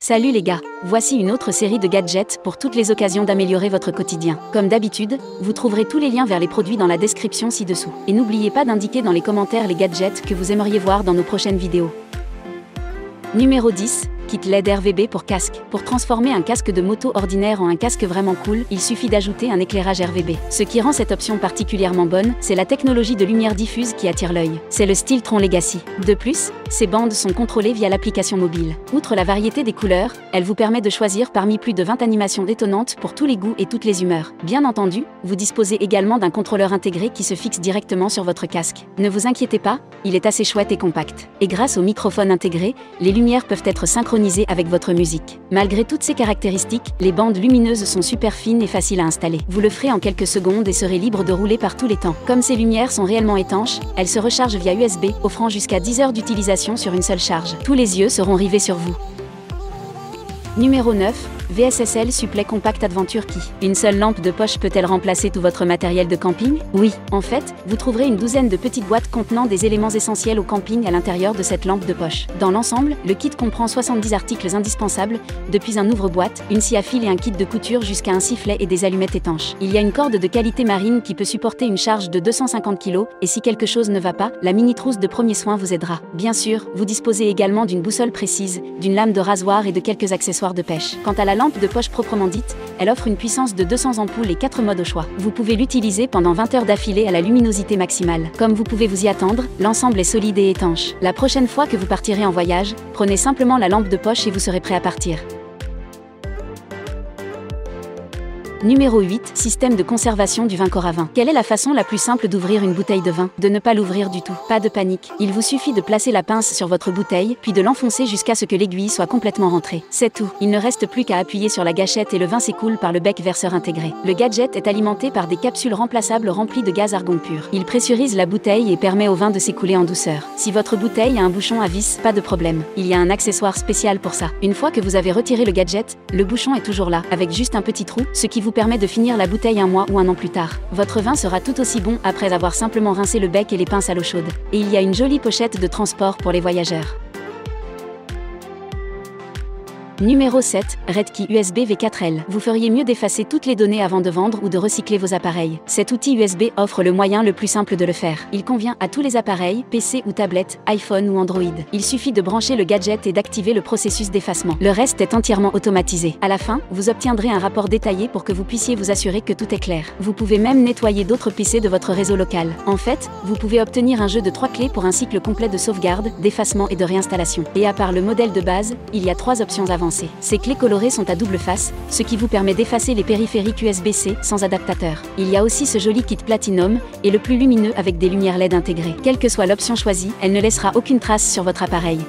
Salut les gars, voici une autre série de gadgets pour toutes les occasions d'améliorer votre quotidien. Comme d'habitude, vous trouverez tous les liens vers les produits dans la description ci-dessous. Et n'oubliez pas d'indiquer dans les commentaires les gadgets que vous aimeriez voir dans nos prochaines vidéos. Numéro 10. Kit LED RVB pour casque. Pour transformer un casque de moto ordinaire en un casque vraiment cool, il suffit d'ajouter un éclairage RVB. Ce qui rend cette option particulièrement bonne, c'est la technologie de lumière diffuse qui attire l'œil. C'est le Steeltron Legacy. De plus, ces bandes sont contrôlées via l'application mobile. Outre la variété des couleurs, elle vous permet de choisir parmi plus de 20 animations étonnantes pour tous les goûts et toutes les humeurs. Bien entendu, vous disposez également d'un contrôleur intégré qui se fixe directement sur votre casque. Ne vous inquiétez pas, il est assez chouette et compact. Et grâce au microphone intégré, les lumières peuvent être synchronisées avec votre musique. Malgré toutes ces caractéristiques, les bandes lumineuses sont super fines et faciles à installer. Vous le ferez en quelques secondes et serez libre de rouler par tous les temps. Comme ces lumières sont réellement étanches, elles se rechargent via USB, offrant jusqu'à 10 heures d'utilisation sur une seule charge. Tous les yeux seront rivés sur vous. Numéro 9. VSSL Supplet Compact Adventure Key. Une seule lampe de poche peut-elle remplacer tout votre matériel de camping? Oui, en fait, vous trouverez une douzaine de petites boîtes contenant des éléments essentiels au camping à l'intérieur de cette lampe de poche. Dans l'ensemble, le kit comprend 70 articles indispensables, depuis un ouvre-boîte, une scie à fil et un kit de couture jusqu'à un sifflet et des allumettes étanches. Il y a une corde de qualité marine qui peut supporter une charge de 250 kg, et si quelque chose ne va pas, la mini trousse de premier soin vous aidera. Bien sûr, vous disposez également d'une boussole précise, d'une lame de rasoir et de quelques accessoires de pêche. Quant à la lampe de poche proprement dite, elle offre une puissance de 200 ampoules et 4 modes au choix. Vous pouvez l'utiliser pendant 20 heures d'affilée à la luminosité maximale. Comme vous pouvez vous y attendre, l'ensemble est solide et étanche. La prochaine fois que vous partirez en voyage, prenez simplement la lampe de poche et vous serez prêt à partir. Numéro 8. Système de conservation du vin corps à vin. Quelle est la façon la plus simple d'ouvrir une bouteille de vin? De ne pas l'ouvrir du tout. Pas de panique. Il vous suffit de placer la pince sur votre bouteille, puis de l'enfoncer jusqu'à ce que l'aiguille soit complètement rentrée. C'est tout. Il ne reste plus qu'à appuyer sur la gâchette et le vin s'écoule par le bec verseur intégré. Le gadget est alimenté par des capsules remplaçables remplies de gaz argon pur. Il pressurise la bouteille et permet au vin de s'écouler en douceur. Si votre bouteille a un bouchon à vis, pas de problème. Il y a un accessoire spécial pour ça. Une fois que vous avez retiré le gadget, le bouchon est toujours là, avec juste un petit trou, ce qui vous permet de finir la bouteille un mois ou un an plus tard. Votre vin sera tout aussi bon après avoir simplement rincé le bec et les pinces à l'eau chaude. Et il y a une jolie pochette de transport pour les voyageurs. Numéro 7. Redkey USB V4L. Vous feriez mieux d'effacer toutes les données avant de vendre ou de recycler vos appareils. Cet outil USB offre le moyen le plus simple de le faire. Il convient à tous les appareils, PC ou tablette, iPhone ou Android. Il suffit de brancher le gadget et d'activer le processus d'effacement. Le reste est entièrement automatisé. À la fin, vous obtiendrez un rapport détaillé pour que vous puissiez vous assurer que tout est clair. Vous pouvez même nettoyer d'autres PC de votre réseau local. En fait, vous pouvez obtenir un jeu de 3 clés pour un cycle complet de sauvegarde, d'effacement et de réinstallation. Et à part le modèle de base, il y a 3 options avancées. Ces clés colorées sont à double face, ce qui vous permet d'effacer les périphériques USB-C sans adaptateur. Il y a aussi ce joli kit Platinum, et le plus lumineux avec des lumières LED intégrées. Quelle que soit l'option choisie, elle ne laissera aucune trace sur votre appareil.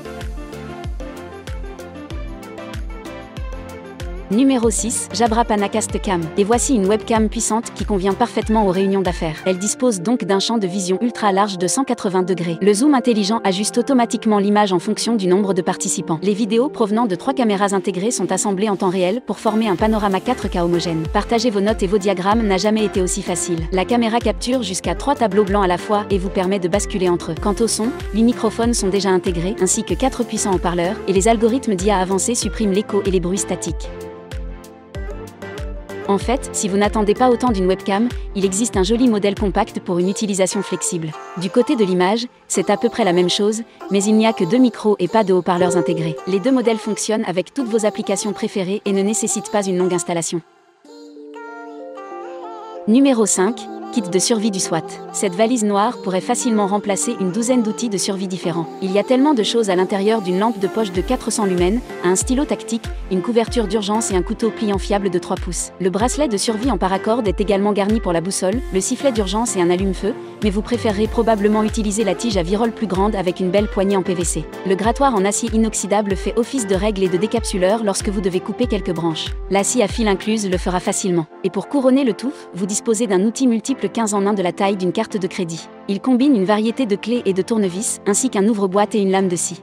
Numéro 6. Jabra Panacast Cam. Et voici une webcam puissante qui convient parfaitement aux réunions d'affaires. Elle dispose donc d'un champ de vision ultra large de 180 degrés. Le zoom intelligent ajuste automatiquement l'image en fonction du nombre de participants. Les vidéos provenant de 3 caméras intégrées sont assemblées en temps réel pour former un panorama 4K homogène. Partager vos notes et vos diagrammes n'a jamais été aussi facile. La caméra capture jusqu'à 3 tableaux blancs à la fois et vous permet de basculer entre eux. Quant au son, les microphones sont déjà intégrés, ainsi que 4 puissants haut-parleurs, et les algorithmes d'IA avancés suppriment l'écho et les bruits statiques. En fait, si vous n'attendez pas autant d'une webcam, il existe un joli modèle compact pour une utilisation flexible. Du côté de l'image, c'est à peu près la même chose, mais il n'y a que 2 micros et pas de haut-parleurs intégrés. Les 2 modèles fonctionnent avec toutes vos applications préférées et ne nécessitent pas une longue installation. Numéro 5. Kit de survie du SWAT. Cette valise noire pourrait facilement remplacer une douzaine d'outils de survie différents. Il y a tellement de choses à l'intérieur d'une lampe de poche de 400 lumens, un stylo tactique, une couverture d'urgence et un couteau pliant fiable de 3 pouces. Le bracelet de survie en paracorde est également garni pour la boussole, le sifflet d'urgence et un allume-feu, mais vous préférerez probablement utiliser la tige à virole plus grande avec une belle poignée en PVC. Le grattoir en acier inoxydable fait office de règle et de décapsuleur lorsque vous devez couper quelques branches. La scie à fil incluse le fera facilement. Et pour couronner le tout, vous disposez d'un outil multiple 15 en 1 de la taille d'une carte de crédit. Il combine une variété de clés et de tournevis, ainsi qu'un ouvre-boîte et une lame de scie.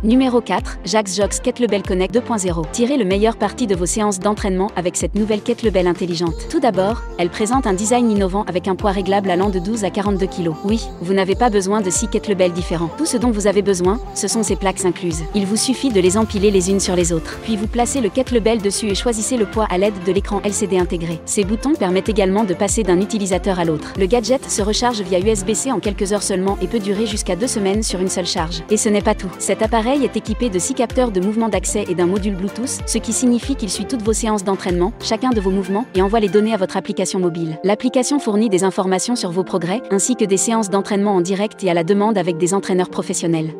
Numéro 4, Jax Jox Kettlebell Connect 2.0. Tirez le meilleur parti de vos séances d'entraînement avec cette nouvelle kettlebell intelligente. Tout d'abord, elle présente un design innovant avec un poids réglable allant de 12 à 42 kg. Oui, vous n'avez pas besoin de 6 kettlebells différents. Tout ce dont vous avez besoin, ce sont ces plaques incluses. Il vous suffit de les empiler les unes sur les autres. Puis vous placez le kettlebell dessus et choisissez le poids à l'aide de l'écran LCD intégré. Ces boutons permettent également de passer d'un utilisateur à l'autre. Le gadget se recharge via USB-C en quelques heures seulement et peut durer jusqu'à 2 semaines sur une seule charge. Et ce n'est pas tout. Cet appareil est équipé de 6 capteurs de mouvement d'accès et d'un module Bluetooth, ce qui signifie qu'il suit toutes vos séances d'entraînement, chacun de vos mouvements, et envoie les données à votre application mobile. L'application fournit des informations sur vos progrès, ainsi que des séances d'entraînement en direct et à la demande avec des entraîneurs professionnels.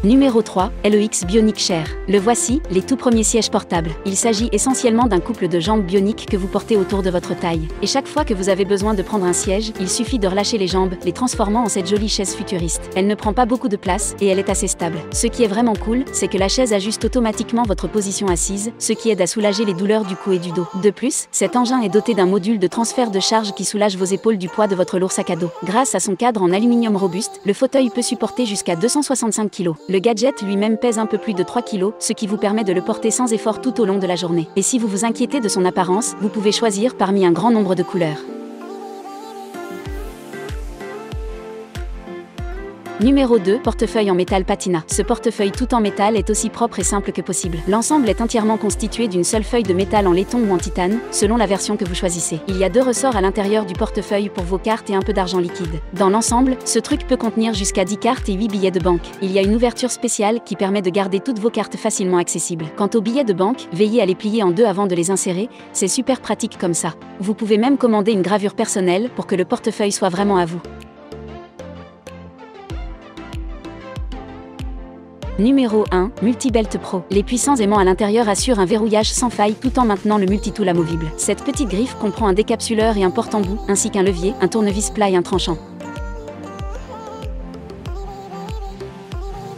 Numéro 3, LEX Bionic Chair. Le voici, les tout premiers sièges portables. Il s'agit essentiellement d'un couple de jambes bioniques que vous portez autour de votre taille. Et chaque fois que vous avez besoin de prendre un siège, il suffit de relâcher les jambes, les transformant en cette jolie chaise futuriste. Elle ne prend pas beaucoup de place et elle est assez stable. Ce qui est vraiment cool, c'est que la chaise ajuste automatiquement votre position assise, ce qui aide à soulager les douleurs du cou et du dos. De plus, cet engin est doté d'un module de transfert de charge qui soulage vos épaules du poids de votre lourd sac à dos. Grâce à son cadre en aluminium robuste, le fauteuil peut supporter jusqu'à 265 kg. Le gadget lui-même pèse un peu plus de 3 kg, ce qui vous permet de le porter sans effort tout au long de la journée. Et si vous vous inquiétez de son apparence, vous pouvez choisir parmi un grand nombre de couleurs. Numéro 2, portefeuille en métal patina. Ce portefeuille tout en métal est aussi propre et simple que possible. L'ensemble est entièrement constitué d'une seule feuille de métal en laiton ou en titane, selon la version que vous choisissez. Il y a 2 ressorts à l'intérieur du portefeuille pour vos cartes et un peu d'argent liquide. Dans l'ensemble, ce truc peut contenir jusqu'à 10 cartes et 8 billets de banque. Il y a une ouverture spéciale qui permet de garder toutes vos cartes facilement accessibles. Quant aux billets de banque, veillez à les plier en 2 avant de les insérer, c'est super pratique comme ça. Vous pouvez même commander une gravure personnelle pour que le portefeuille soit vraiment à vous. Numéro 1, Multibelt Pro. Les puissants aimants à l'intérieur assurent un verrouillage sans faille tout en maintenant le multitool amovible. Cette petite griffe comprend un décapsuleur et un porte-embout, ainsi qu'un levier, un tournevis plat et un tranchant.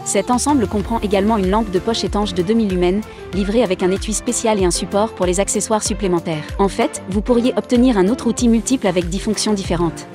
Cet ensemble comprend également une lampe de poche étanche de 2000 lumens, livrée avec un étui spécial et un support pour les accessoires supplémentaires. En fait, vous pourriez obtenir un autre outil multiple avec 10 fonctions différentes.